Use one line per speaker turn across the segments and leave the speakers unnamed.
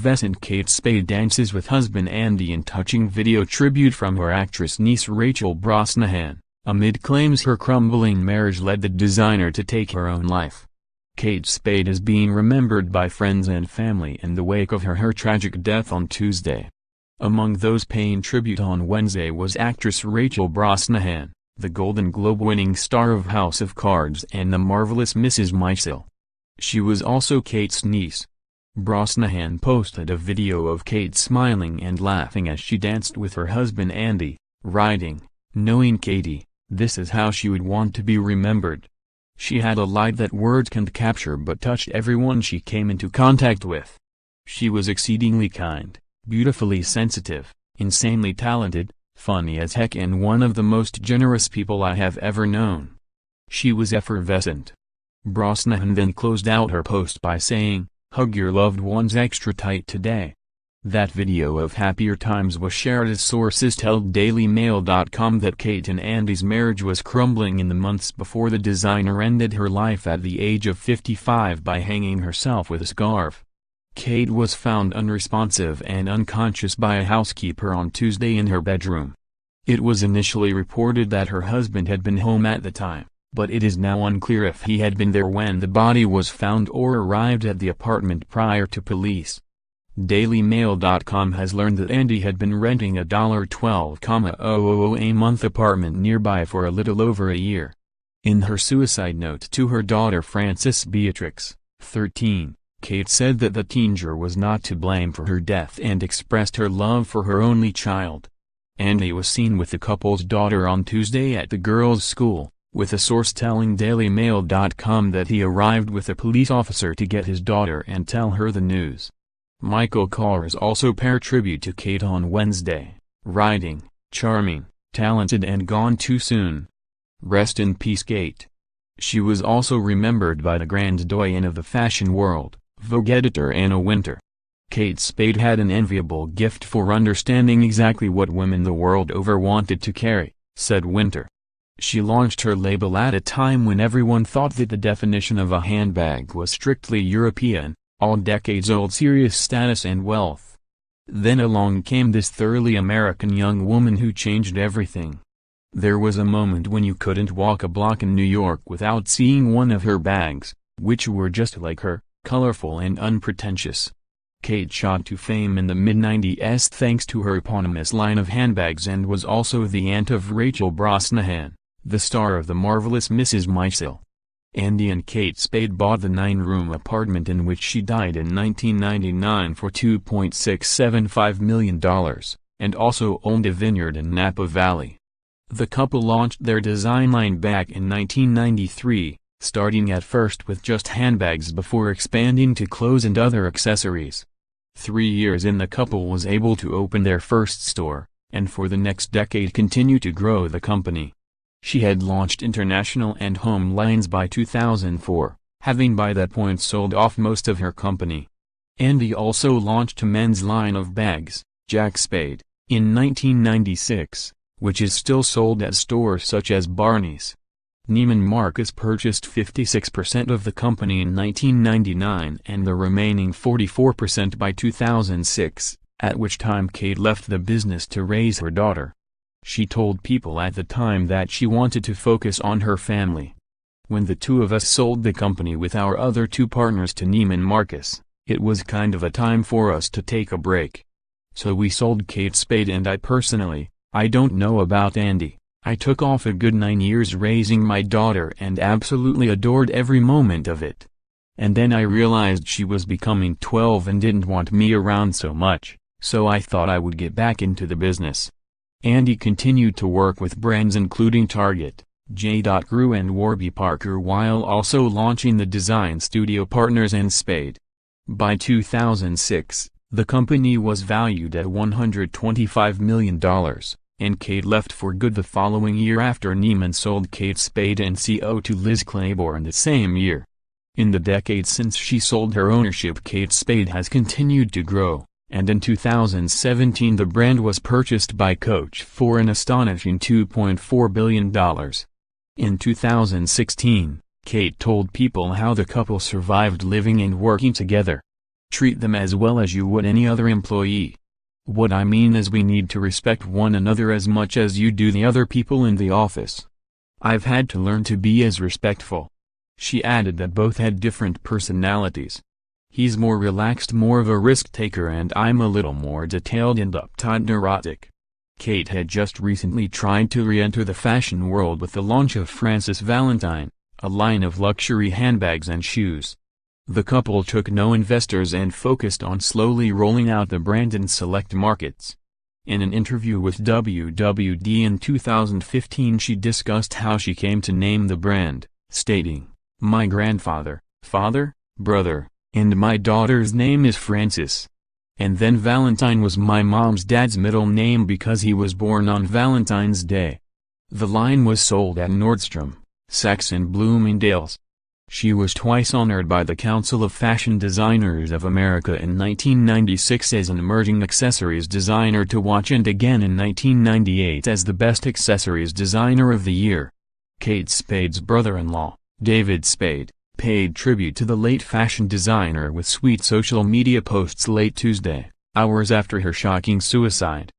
Effervescent Kate Spade dances with husband Andy in touching video tribute from her actress niece Rachel Brosnahan, amid claims her crumbling marriage led the designer to take her own life. Kate Spade is being remembered by friends and family in the wake of her tragic death on Tuesday. Among those paying tribute on Wednesday was actress Rachel Brosnahan, the Golden Globe-winning star of House of Cards and The Marvelous Mrs. Maisel. She was also Kate's niece. Brosnahan posted a video of Kate smiling and laughing as she danced with her husband Andy, writing, "Knowing Katie, this is how she would want to be remembered. She had a light that words can't capture but touched everyone she came into contact with. She was exceedingly kind, beautifully sensitive, insanely talented, funny as heck and one of the most generous people I have ever known. She was effervescent." Brosnahan then closed out her post by saying, "Hug your loved ones extra tight today." That video of happier times was shared as sources tell DailyMail.com that Kate and Andy's marriage was crumbling in the months before the designer ended her life at the age of 55 by hanging herself with a scarf. Kate was found unresponsive and unconscious by a housekeeper on Tuesday in her bedroom. It was initially reported that her husband had been home at the time, but it is now unclear if he had been there when the body was found or arrived at the apartment prior to police. DailyMail.com has learned that Andy had been renting a $12,000 a month apartment nearby for a little over a year. In her suicide note to her daughter Frances Beatrix, 13, Kate said that the teenager was not to blame for her death and expressed her love for her only child. Andy was seen with the couple's daughter on Tuesday at the girls' school, with a source telling DailyMail.com that he arrived with a police officer to get his daughter and tell her the news. Michael Kors also paid tribute to Kate on Wednesday, writing, "Charming, talented and gone too soon. Rest in peace Kate." She was also remembered by the grand doyen of the fashion world, Vogue editor Anna Wintour. Kate Spade had an enviable gift for understanding exactly what women the world over wanted to carry, said Wintour. She launched her label at a time when everyone thought that the definition of a handbag was strictly European, all decades-old serious status and wealth. Then along came this thoroughly American young woman who changed everything. There was a moment when you couldn't walk a block in New York without seeing one of her bags, which were just like her, colorful and unpretentious. Kate shot to fame in the mid-90s thanks to her eponymous line of handbags and was also the aunt of Rachel Brosnahan, the star of The Marvelous Mrs. Maisel. Andy and Kate Spade bought the 9-room apartment in which she died in 1999 for $2.675 million, and also owned a vineyard in Napa Valley. The couple launched their design line back in 1993, starting at first with just handbags before expanding to clothes and other accessories. 3 years in, the couple was able to open their first store, and for the next decade continue to grow the company. She had launched international and home lines by 2004, having by that point sold off most of her company. Andy also launched a men's line of bags, Jack Spade, in 1996, which is still sold at stores such as Barney's. Neiman Marcus purchased 56% of the company in 1999 and the remaining 44% by 2006, at which time Kate left the business to raise her daughter. She told People at the time that she wanted to focus on her family. "When the two of us sold the company with our other 2 partners to Neiman Marcus, it was kind of a time for us to take a break. So we sold Kate Spade and I don't know about Andy, I took off a good 9 years raising my daughter and absolutely adored every moment of it. And then I realized she was becoming 12 and didn't want me around so much, so I thought I would get back into the business." Andy continued to work with brands including Target, J.Crew and Warby Parker while also launching the design studio Partners and Spade. By 2006, the company was valued at $125 million, and Kate left for good the following year after Neiman sold Kate Spade and Co. to Liz Claiborne the same year. In the decades since she sold her ownership, Kate Spade has continued to grow, and in 2017 the brand was purchased by Coach for an astonishing $2.4 billion. In 2016, Kate told People how the couple survived living and working together. Treat them as well as you would any other employee. What I mean is we need to respect one another as much as you do the other people in the office. I've had to learn to be as respectful." She added that both had different personalities. He's more relaxed, more of a risk-taker, and I'm a little more detailed and uptight, neurotic. Kate had just recently tried to re-enter the fashion world with the launch of Frances Valentine, a line of luxury handbags and shoes. The couple took no investors and focused on slowly rolling out the brand in select markets. In an interview with WWD in 2015, she discussed how she came to name the brand, stating, "My grandfather, father, brother, and my daughter's name is Frances. And then Valentine was my mom's dad's middle name because he was born on Valentine's Day." The line was sold at Nordstrom, Saks and Bloomingdale's. She was twice honored by the Council of Fashion Designers of America in 1996 as an emerging accessories designer to watch, and again in 1998 as the Best Accessories Designer of the Year. Kate Spade's brother-in-law, David Spade, paid tribute to the late fashion designer with sweet social media posts late Tuesday, hours after her shocking suicide.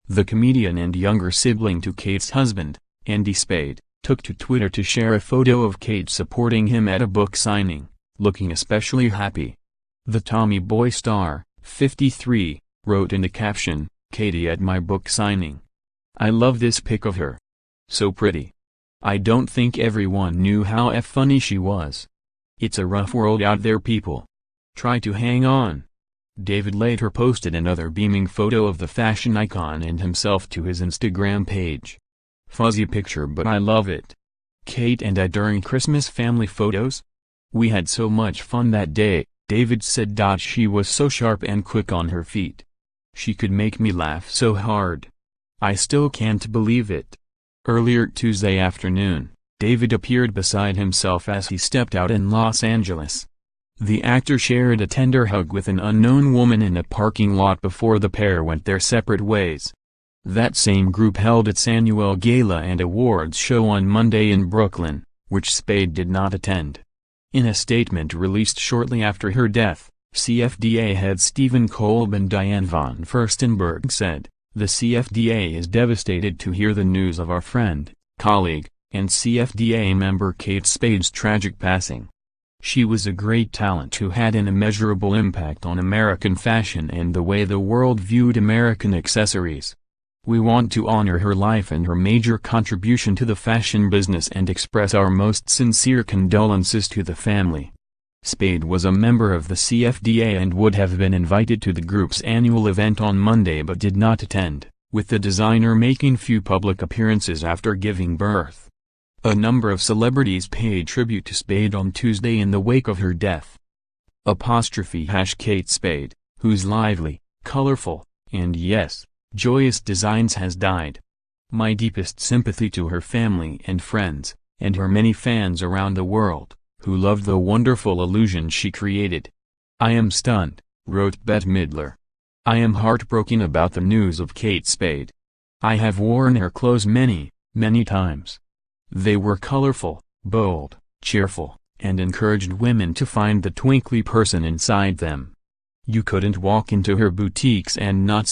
The comedian and younger sibling to Kate's husband, Andy Spade, took to Twitter to share a photo of Kate supporting him at a book signing, looking especially happy. The Tommy Boy star, 53, wrote in the caption, "Katie at my book signing. I love this pic of her. So pretty. I don't think everyone knew how funny she was. It's a rough world out there, people. Try to hang on." David later posted another beaming photo of the fashion icon and himself to his Instagram page. "Fuzzy picture, but I love it. Kate and I during Christmas family photos? We had so much fun that day," David said. "She was so sharp and quick on her feet. She could make me laugh so hard. I still can't believe it." Earlier Tuesday afternoon, David appeared beside himself as he stepped out in Los Angeles. The actor shared a tender hug with an unknown woman in a parking lot before the pair went their separate ways. That same group held its annual gala and awards show on Monday in Brooklyn, which Spade did not attend. In a statement released shortly after her death, CFDA head Stephen Kolb and Diane von Furstenberg said, "The CFDA is devastated to hear the news of our friend, colleague, and CFDA member Kate Spade's tragic passing. She was a great talent who had an immeasurable impact on American fashion and the way the world viewed American accessories. We want to honor her life and her major contribution to the fashion business and express our most sincere condolences to the family." Spade was a member of the CFDA and would have been invited to the group's annual event on Monday but did not attend, with the designer making few public appearances after giving birth. A number of celebrities paid tribute to Spade on Tuesday in the wake of her death. #Kate Spade, whose lively, colorful, and yes, joyous designs has died. My deepest sympathy to her family and friends, and her many fans around the world, who loved the wonderful illusion she created. I am stunned, wrote Bette Midler. I am heartbroken about the news of Kate Spade. I have worn her clothes many, many times. They were colorful, bold, cheerful, and encouraged women to find the twinkly person inside them. You couldn't walk into her boutiques and not